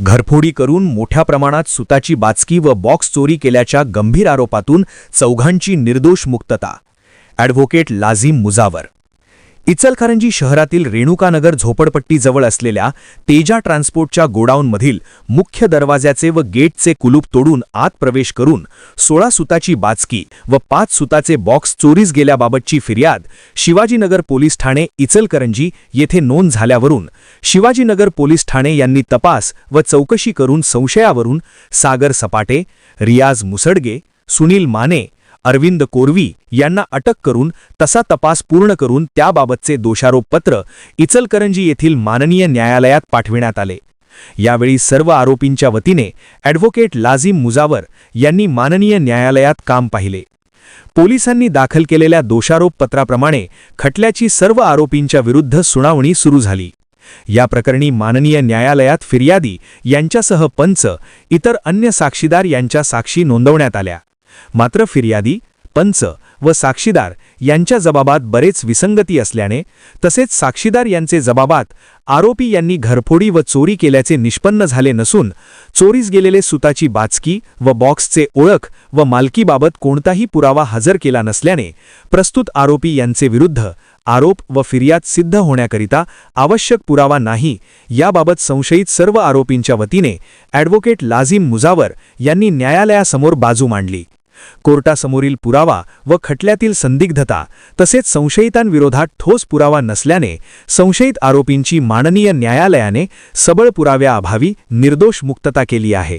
घरफोडी करून मोठ्या प्रमाणात सुताची बाचकी व बॉक्स चोरी केल्याच्या गंभीर आरोपातून चौघांची निर्दोष मुक्तता. ॲडव्होकेट लाझिम मुजावर. इचलकरंजी शहरातील रेणुकानगर झोपडपट्टीजवळ असलेल्या तेजा ट्रान्सपोर्टच्या गोडाऊनमधील मुख्य दरवाजाचे व गेटचे कुलूप तोडून आत प्रवेश करून 16 सुताची बाचकी व 5 सुताचे बॉक्स चोरीस गेल्याबाबतची फिर्याद शिवाजीनगर पोलीस ठाणे इचलकरंजी येथे नोंद झाल्यावरून शिवाजीनगर पोलीस ठाणे यांनी तपास व चौकशी करून संशयावरून सागर सपाटे, रियाज मुसडगे, सुनील माने, अरविंद कोरवी यांना अटक करून तसा तपास पूर्ण करून त्याबाबतचे दोषारोपपत्र इचलकरंजी येथील माननीय न्यायालयात पाठविण्यात आले. यावेळी सर्व आरोपींच्या वतीने ॲडव्होकेट लाझिम मुजावर यांनी माननीय न्यायालयात काम पाहिले. पोलिसांनी दाखल केलेल्या दोषारोपपत्राप्रमाणे खटल्याची सर्व आरोपींच्या विरुद्ध सुनावणी सुरू झाली. या प्रकरणी माननीय न्यायालयात फिर्यादी यांच्यासह पंच, इतर अन्य साक्षीदार यांच्या साक्षी नोंदवण्यात आल्या. मात्र फिर्यादी, पंच व साक्षीदार यांच्या जबाबात बरेच विसंगती असल्याने तसेच साक्षीदार यांचे जबाबात आरोपी यांनी घरफोडी व चोरी केल्याचे निष्पन्न झाले नसून चोरीस गेलेले सुताची बाचकी व बॉक्सचे ओळख व मालकीबाबत कोणताही पुरावा हजर केला नसल्याने प्रस्तुत आरोपी यांचे विरुद्ध आरोप व फिर्याद सिद्ध होण्याकरिता आवश्यक पुरावा नाही, याबाबत संशयित सर्व आरोपींच्या वतीने ॲडव्होकेट लाझिम मुजावर यांनी न्यायालयासमोर बाजू मांडली. कोर्टासमोरील पुरावा व खटल्यातील संदिग्धता तसेच संशयितांविरोधात ठोस पुरावा नसल्याने संशयित आरोपींची माननीय न्यायालयाने सबळ पुराव्याअभावी निर्दोष मुक्तता केली आहे.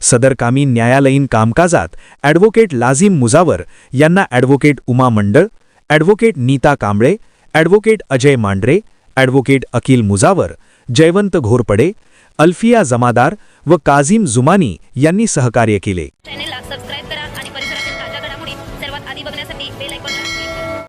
सदरकामी न्यायालयीन कामकाजात ॲडव्होकेट लाझिम मुजावर यांना advocate Uma Mandal, advocate Nita Kamble, advocate Ajay Mandhare, advocate Akil Mujawar, Jaywant Ghorpade, Alfiya Jamadar व काझिम जुमानी यांनी सहकार्य केले. चॅनेलला सबस्क्राइब करा आणि परिसरातील ताज्या घडामोडी सर्वात आधी बघण्यासाठी बेल आयकॉन